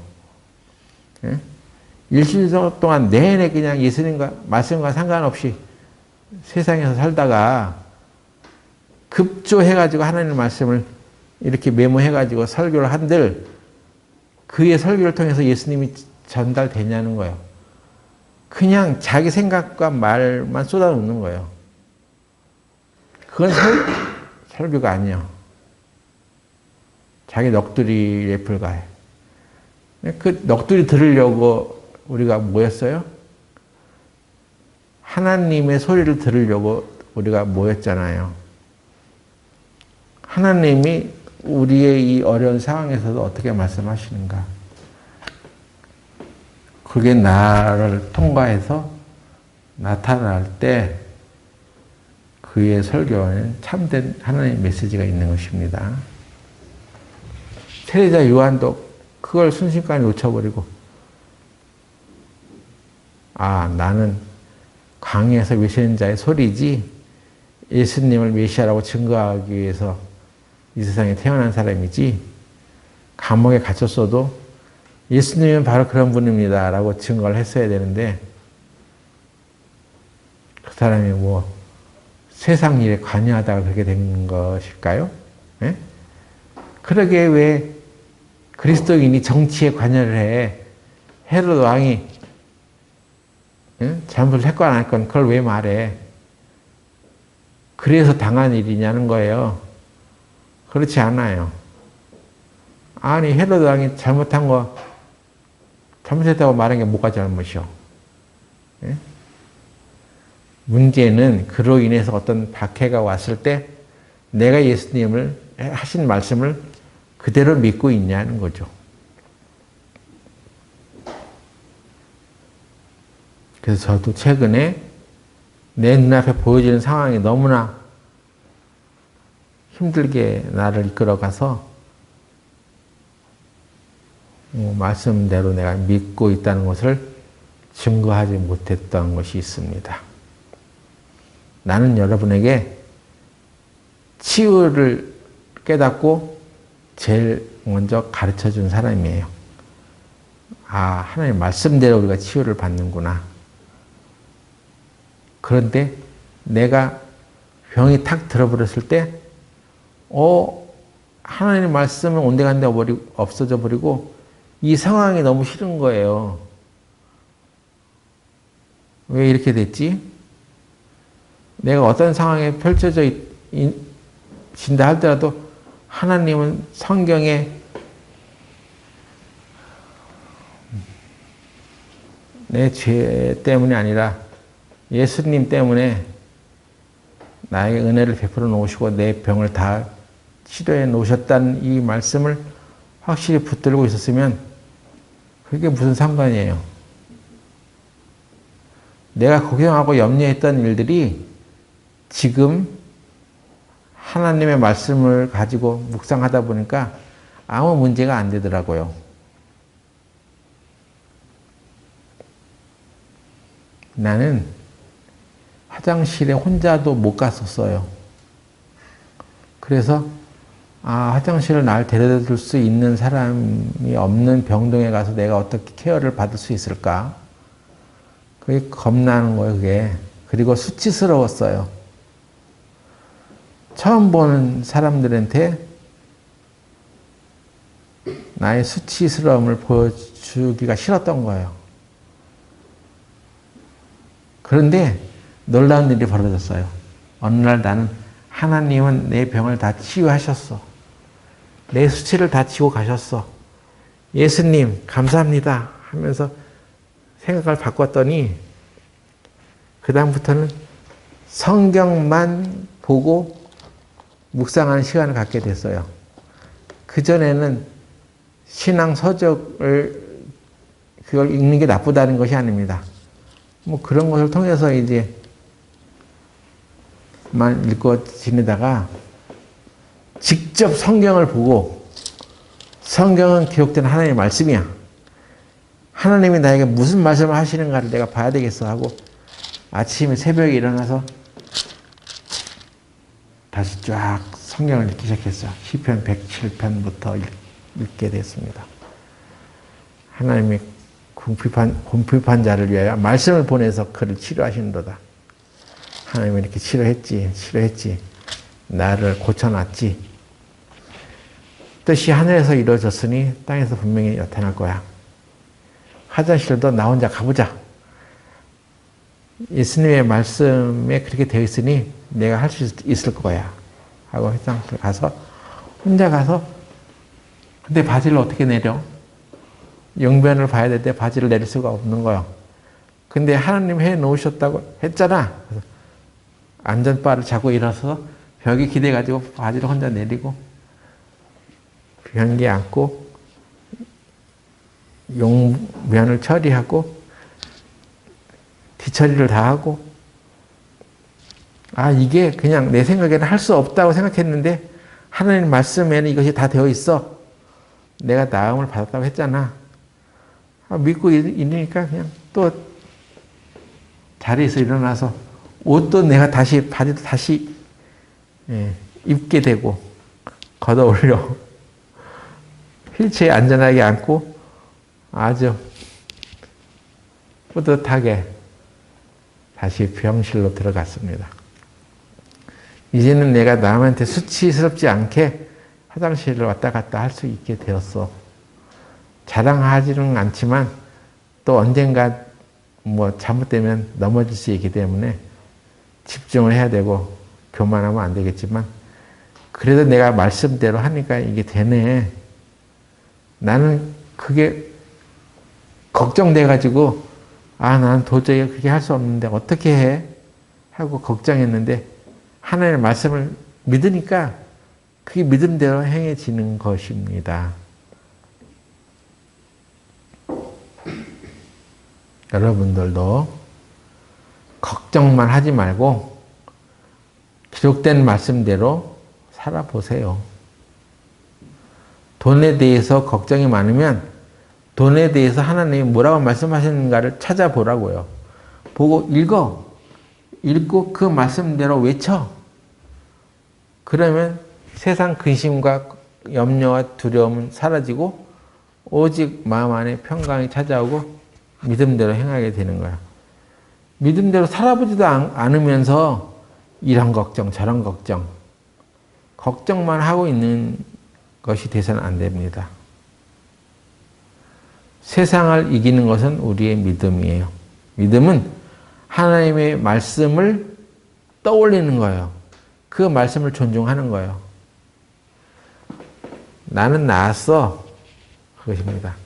일주일 동안 내내 그냥 예수님과 말씀과 상관없이 세상에서 살다가 급조해가지고 하나님의 말씀을 이렇게 메모해가지고 설교를 한들 그의 설교를 통해서 예수님이 전달되냐는 거예요. 그냥 자기 생각과 말만 쏟아놓는 거예요. 그건 설교가 아니에요. 자기 넋두리에 불과해. 그 넋두리 들으려고 우리가 모였어요? 하나님의 소리를 들으려고 우리가 모였잖아요. 하나님이 우리의 이 어려운 상황에서도 어떻게 말씀하시는가. 그게 나를 통과해서 나타날 때 그의 설교에는 참된 하나님의 메시지가 있는 것입니다. 세례자 요한도 그걸 순식간에 놓쳐버리고 나는 광야에서 외치는 자의 소리지 예수님을 메시아라고 증거하기 위해서 이 세상에 태어난 사람이지 감옥에 갇혔어도 예수님은 바로 그런 분입니다 라고 증거를 했어야 되는데 그 사람이 뭐 세상 일에 관여하다가 그렇게 된 것일까요? 예? 그러게 왜 그리스도인이 정치에 관여를 해? 헤롯 왕이 잘못을 했건 안 했건 그걸 왜 말해? 그래서 당한 일이냐는 거예요. 그렇지 않아요. 아니 헤롯 왕이 잘못했다고 말한 게 뭐가 잘못이요? 예? 문제는 그로 인해서 어떤 박해가 왔을 때 내가 예수님을 하신 말씀을 그대로 믿고 있냐는 거죠. 그래서 저도 최근에 내 눈앞에 보여지는 상황이 너무나 힘들게 나를 이끌어가서 말씀대로 내가 믿고 있다는 것을 증거하지 못했던 것이 있습니다. 나는 여러분에게 치유를 깨닫고 제일 먼저 가르쳐 준 사람이에요. 아, 하나님 말씀대로 우리가 치유를 받는구나. 그런데 내가 병이 탁 들어버렸을 때, 하나님 말씀은 온데간데 없어져 버리고 이 상황이 너무 싫은 거예요. 왜 이렇게 됐지? 내가 어떤 상황에 펼쳐져 진다 할지라도 하나님은 성경에 내 죄 때문이 아니라 예수님 때문에 나에게 은혜를 베풀어 놓으시고 내 병을 다 치료해 놓으셨다는 이 말씀을 확실히 붙들고 있었으면 그게 무슨 상관이에요. 내가 걱정하고 염려했던 일들이 지금 하나님의 말씀을 가지고 묵상하다 보니까 아무 문제가 안 되더라고요. 나는 화장실에 혼자도 못 갔었어요. 그래서 화장실을 날 데려다 줄 수 있는 사람이 없는 병동에 가서 내가 어떻게 케어를 받을 수 있을까? 그게 겁나는 거예요, 그게. 그리고 수치스러웠어요. 처음 보는 사람들한테 나의 수치스러움을 보여주기가 싫었던 거예요. 그런데 놀라운 일이 벌어졌어요. 어느 날 나는 하나님은 내 병을 다 치유하셨어. 내 수치를 다 지고 가셨어. 예수님 감사합니다 하면서 생각을 바꿨더니 그 다음부터는 성경만 보고 묵상하는 시간을 갖게 됐어요. 그전에는 신앙 서적을 그걸 읽는 게 나쁘다는 것이 아닙니다. 뭐 그런 것을 통해서 이제 만 읽고 지내다가 직접 성경을 보고 성경은 기록된 하나님의 말씀이야. 하나님이 나에게 무슨 말씀을 하시는가를 내가 봐야 되겠어 하고 아침에 새벽에 일어나서 다시 쫙 성경을 읽기 시작했어요. 시편 107편부터 읽게 됐습니다. 하나님이 궁핍한 자를 위하여 말씀을 보내서 그를 치료하시는도다. 하나님이 이렇게 치료했지. 나를 고쳐놨지. 뜻이 하늘에서 이루어졌으니 땅에서 분명히 나타날 거야. 화장실도 나 혼자 가보자. 예수님의 말씀에 그렇게 되어 있으니 내가 할 수 있을 거야. 하고 화장실 가서 혼자 가서 근데 바지를 어떻게 내려? 용변을 봐야 될 때 바지를 내릴 수가 없는 거예요. 근데 하나님 해 놓으셨다고 했잖아. 그래서 안전바를 잡고 일어서서 벽에 기대가지고 바지를 혼자 내리고 변기에 앉고 용변을 처리하고 뒤처리를 다 하고 이게 그냥 내 생각에는 할 수 없다고 생각했는데 하나님 말씀에는 이것이 다 되어 있어. 내가 나음을 받았다고 했잖아. 믿고 있으니까 그냥 또 자리에서 일어나서 옷도 내가 바지도 다시 입게 되고 걷어 올려 휠체어에 안전하게 앉고 아주 뿌듯하게 다시 병실로 들어갔습니다. 이제는 내가 남한테 수치스럽지 않게 화장실을 왔다 갔다 할 수 있게 되었어. 자랑하지는 않지만 또 언젠가 뭐 잘못되면 넘어질 수 있기 때문에 집중을 해야 되고 교만하면 안 되겠지만 그래도 내가 말씀대로 하니까 이게 되네. 나는 그게 걱정돼가지고 나는 도저히 그렇게 할 수 없는데 어떻게 해? 하고 걱정했는데 하나님의 말씀을 믿으니까 그게 믿음대로 행해지는 것입니다. 여러분들도 걱정만 하지 말고 기록된 말씀대로 살아보세요. 돈에 대해서 걱정이 많으면 돈에 대해서 하나님이 뭐라고 말씀하시는가를 찾아보라고요. 보고 읽고 그 말씀대로 외쳐. 그러면 세상 근심과 염려와 두려움은 사라지고 오직 마음 안에 평강이 찾아오고 믿음대로 행하게 되는 거야. 믿음대로 살아보지도 않으면서 이런 걱정 저런 걱정만 하고 있는 것이 돼서는 안 됩니다. 세상을 이기는 것은 우리의 믿음이에요. 믿음은 하나님의 말씀을 떠올리는 거예요. 그 말씀을 존중하는 거예요. 나는 나았어. 그것입니다.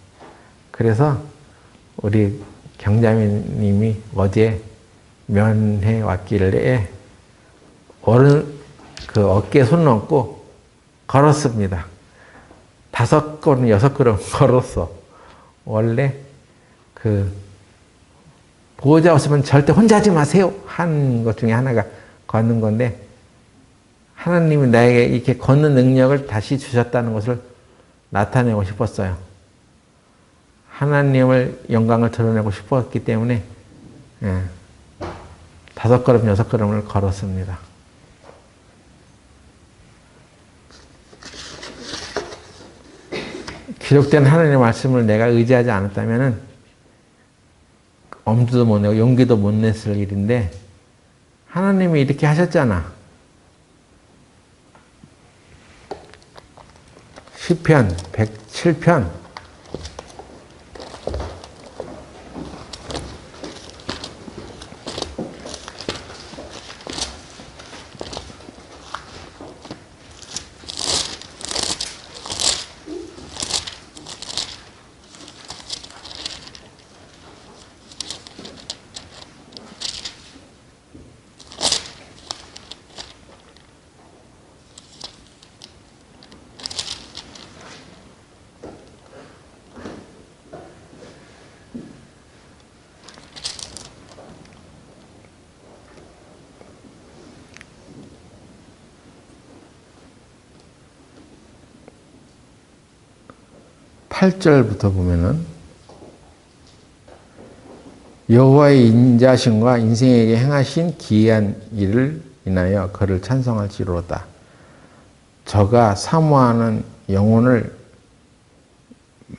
그래서 우리 경자매님이 어제 면회 왔길래 그 어깨에 손 얹고 걸었습니다. 5걸음, 6걸음 걸었어. 원래 그 보호자 없으면 절대 혼자 하지 마세요 한 것 중에 하나가 걷는 건데 하나님이 나에게 이렇게 걷는 능력을 다시 주셨다는 것을 나타내고 싶었어요. 하나님을 영광을 드러내고 싶었기 때문에 5걸음, 6걸음을 걸었습니다. 기록된 하나님의 말씀을 내가 의지하지 않았다면 엄두도 못 내고 용기도 못 냈을 일인데 하나님이 이렇게 하셨잖아. 시편 107편 8절부터 보면은 여호와의 인자심과 인생에게 행하신 기이한 일을 인하여 그를 찬송할지로다. 저가 사모하는 영혼을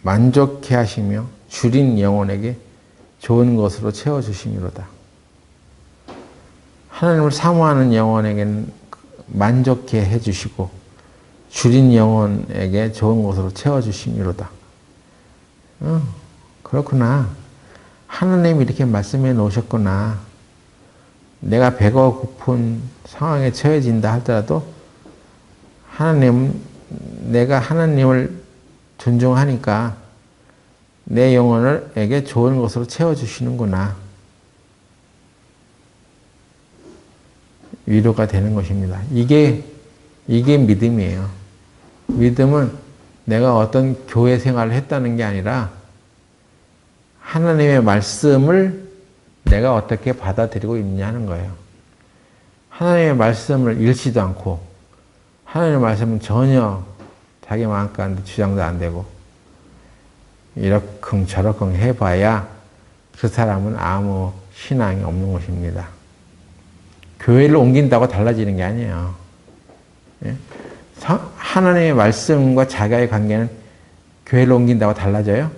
만족해 하시며 줄인 영혼에게 좋은 것으로 채워주심이로다. 하나님을 사모하는 영혼에게는 만족해 해주시고 줄인 영혼에게 좋은 것으로 채워주심이로다. 그렇구나. 하나님이 이렇게 말씀해 놓으셨구나. 내가 배가 고픈 상황에 처해진다 하더라도 내가 하나님을 존중하니까 내 영혼에게 좋은 것으로 채워주시는구나. 위로가 되는 것입니다. 이게 믿음이에요. 믿음은 내가 어떤 교회 생활을 했다는 게 아니라 하나님의 말씀을 내가 어떻게 받아들이고 있느냐 는 거예요. 하나님의 말씀을 읽지도 않고 하나님의 말씀은 전혀 자기 마음 가운데 주장도 안 되고 이러쿵 저러쿵 해봐야 그 사람은 아무 신앙이 없는 것입니다. 교회를 옮긴다고 달라지는 게 아니에요. 하나님의 말씀과 자기의 관계는 교회를 옮긴다고 달라져요?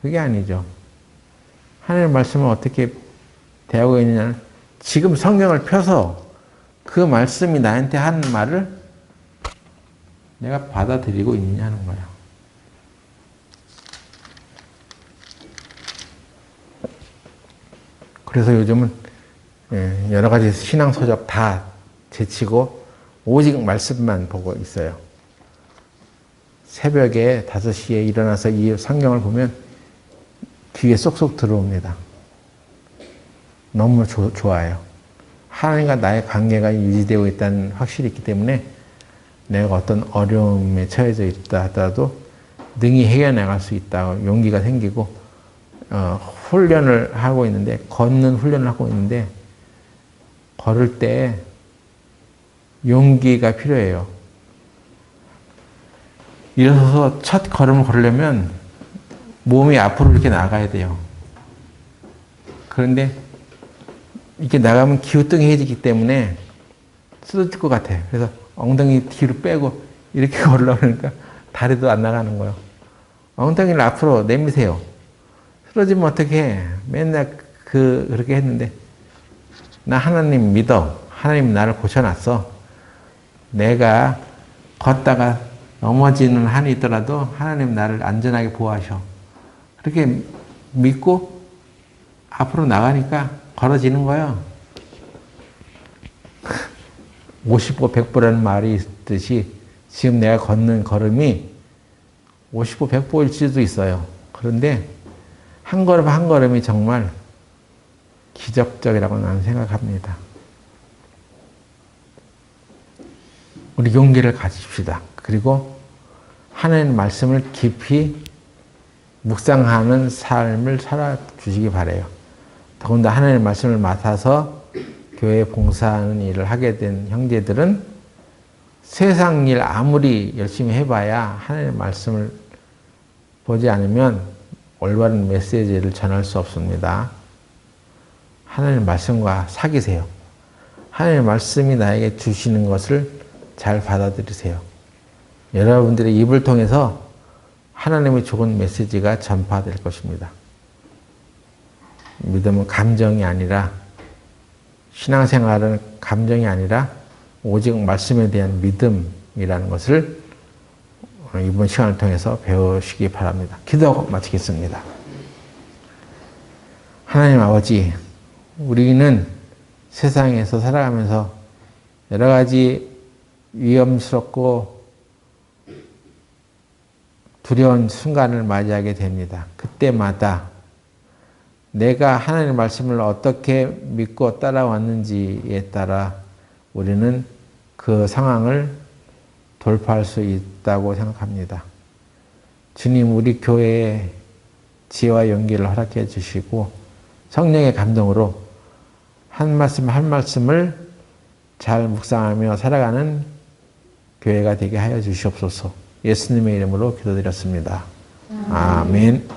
그게 아니죠. 하나님의 말씀을 어떻게 대하고 있느냐는 지금 성경을 펴서 그 말씀이 나한테 하는 말을 내가 받아들이고 있느냐는 거예요. 그래서 요즘은 여러 가지 신앙 서적 다 제치고 오직 말씀만 보고 있어요. 새벽에 5시에 일어나서 이 성경을 보면 귀에 쏙쏙 들어옵니다. 너무 좋아요. 하나님과 나의 관계가 유지되고 있다는 확실히 있기 때문에 내가 어떤 어려움에 처해져 있다 하더라도 능히 해결나갈 수 있다고 용기가 생기고 훈련을 하고 있는데 걷는 훈련을 하고 있는데 걸을 때 용기가 필요해요. 일어서서 첫 걸음을 걸으려면 몸이 앞으로 이렇게 나가야 돼요. 그런데 이렇게 나가면 기우뚱해지기 때문에 쓰러질 것 같아요. 그래서 엉덩이 뒤로 빼고 이렇게 걸으려고 하니까 다리도 안 나가는 거예요. 엉덩이를 앞으로 내미세요. 쓰러지면 어떡해. 맨날 그렇게 했는데 나 하나님 믿어. 하나님 나를 고쳐놨어. 내가 걷다가 넘어지는 한이 있더라도 하나님 나를 안전하게 보호하셔. 그렇게 믿고 앞으로 나가니까 걸어지는 거예요. 50보 100보라는 말이 있듯이 지금 내가 걷는 걸음이 50보 100보일 수도 있어요. 그런데 한 걸음 한 걸음이 정말 기적적이라고 나는 생각합니다. 우리 용기를 가집시다. 그리고 하나님의 말씀을 깊이 묵상하는 삶을 살아주시기 바라요. 더군다나 하나님의 말씀을 맡아서 교회에 봉사하는 일을 하게 된 형제들은 세상 일 아무리 열심히 해봐야 하나님의 말씀을 보지 않으면 올바른 메시지를 전할 수 없습니다. 하나님의 말씀과 사귀세요. 하나님의 말씀이 나에게 주시는 것을 잘 받아들이세요. 여러분들의 입을 통해서 하나님의 좋은 메시지가 전파될 것입니다. 믿음은 감정이 아니라, 신앙생활은 감정이 아니라 오직 말씀에 대한 믿음이라는 것을 이번 시간을 통해서 배우시기 바랍니다. 기도하고 마치겠습니다. 하나님 아버지, 우리는 세상에서 살아가면서 여러 가지 위험스럽고 두려운 순간을 맞이하게 됩니다. 그때마다 내가 하나님의 말씀을 어떻게 믿고 따라왔는지에 따라 우리는 그 상황을 돌파할 수 있다고 생각합니다. 주님, 우리 교회에 지혜와 용기를 허락해 주시고 성령의 감동으로 한 말씀 한 말씀을 잘 묵상하며 살아가는 교회가 되게 하여 주시옵소서. 예수님의 이름으로 기도드렸습니다. 아멘.